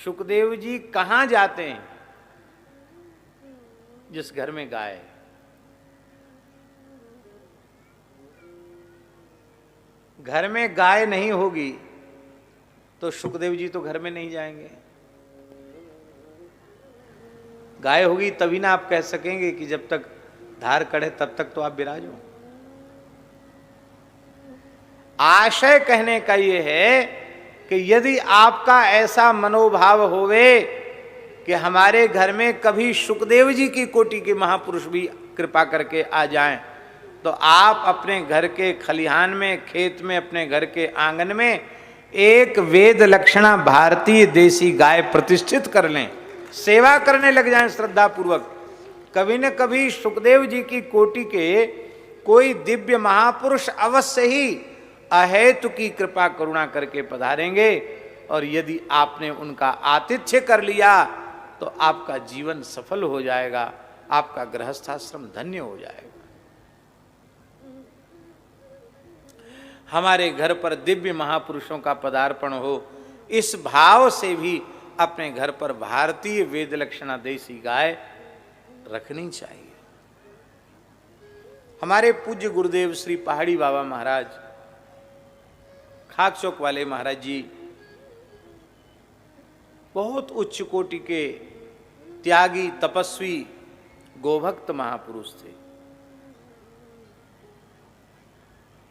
सुखदेव जी कहां जाते हैं? जिस घर में गाय है। घर में गाय नहीं होगी तो सुखदेव जी तो घर में नहीं जाएंगे। गाय होगी तभी ना आप कह सकेंगे कि जब तक धार कढ़े तब तक तो आप विराजो। आशय कहने का यह है कि यदि आपका ऐसा मनोभाव होवे कि हमारे घर में कभी सुखदेव जी की कोटि के महापुरुष भी कृपा करके आ जाएं, तो आप अपने घर के खलिहान में, खेत में, अपने घर के आंगन में एक वेद लक्षणा भारतीय देसी गाय प्रतिष्ठित कर लें, सेवा करने लग जाएं श्रद्धा पूर्वक। कभी न कभी सुखदेव जी की कोटि के कोई दिव्य महापुरुष अवश्य ही अहेतु की कृपा करुणा करके पधारेंगे, और यदि आपने उनका आतिथ्य कर लिया तो आपका जीवन सफल हो जाएगा, आपका गृहस्थाश्रम धन्य हो जाएगा। हमारे घर पर दिव्य महापुरुषों का पदार्पण हो, इस भाव से भी अपने घर पर भारतीय वेद लक्षणा देसी गाय रखनी चाहिए। हमारे पूज्य गुरुदेव श्री पहाड़ी बाबा महाराज, खाक चौक वाले महाराज जी बहुत उच्च कोटि के त्यागी, तपस्वी, गोभक्त महापुरुष थे।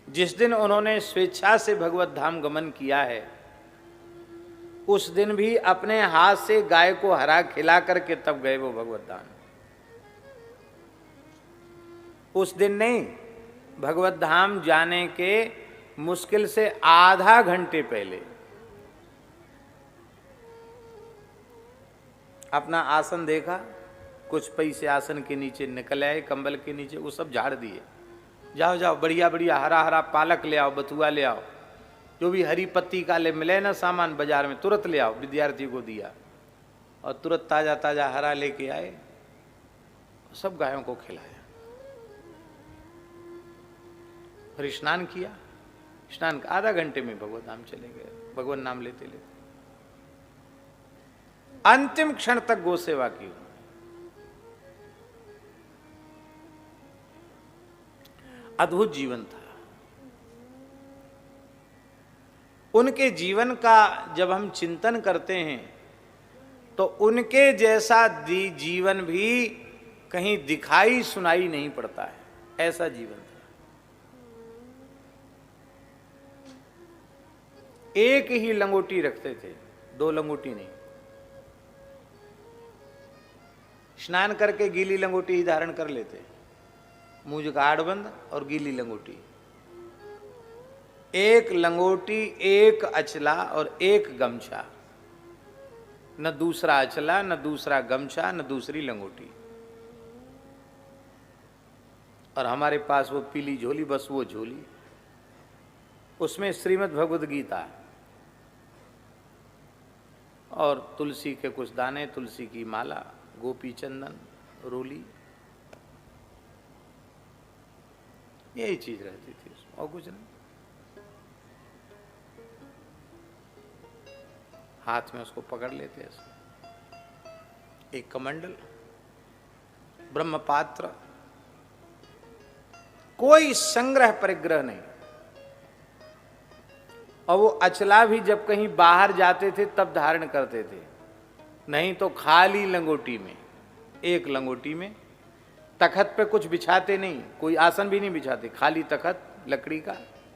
जिस दिन उन्होंने स्वेच्छा से भगवत धाम गमन किया है, उस दिन भी अपने हाथ से गाय को हरा खिला करके तब गए वो भगवत धाम। उस दिन नहीं, भगवत धाम जाने के मुश्किल से आधा घंटे पहले अपना आसन देखा, कुछ पैसे आसन के नीचे निकल आए, कंबल के नीचे, वो सब झाड़ दिए। जाओ जाओ, बढ़िया बढ़िया हरा हरा पालक ले आओ, बथुआ ले आओ, जो भी हरी पत्ती का ले मिले ना सामान बाजार में, तुरंत ले आओ। विद्यार्थी को दिया और तुरंत ताजा ताजा हरा लेके आए, सब गायों को खिलाया। फिर स्नान किया। स्नान आधा घंटे में भगवत धाम चले गए, भगवान नाम लेते लेते। अंतिम क्षण तक गो सेवा की। अद्भुत जीवन था उनके। जीवन का जब हम चिंतन करते हैं तो उनके जैसा जीवन भी कहीं दिखाई सुनाई नहीं पड़ता है, ऐसा जीवन था। एक ही लंगोटी रखते थे, दो लंगोटी नहीं। स्नान करके गीली लंगोटी ही धारण कर लेते, मुंह गाढ़ बंद और गीली लंगोटी। एक लंगोटी, एक अचला और एक गमछा, न दूसरा अचला, न दूसरा गमछा, न दूसरी लंगोटी। और हमारे पास वो पीली झोली, बस वो झोली, उसमें श्रीमद् भगवद गीता और तुलसी के कुछ दाने, तुलसी की माला, गोपी चंदन, रोली, यही चीज रहती थी उसमें, और कुछ नहीं। हाथ में उसको पकड़ लेते ऐसे। एक कमंडल, ब्रह्मपात्र, कोई संग्रह परिग्रह नहीं। और वो अचला भी जब कहीं बाहर जाते थे तब धारण करते थे, नहीं तो खाली लंगोटी में, एक लंगोटी में। तखत पे कुछ बिछाते नहीं, कोई आसन भी नहीं बिछाते, खाली तखत लकड़ी का,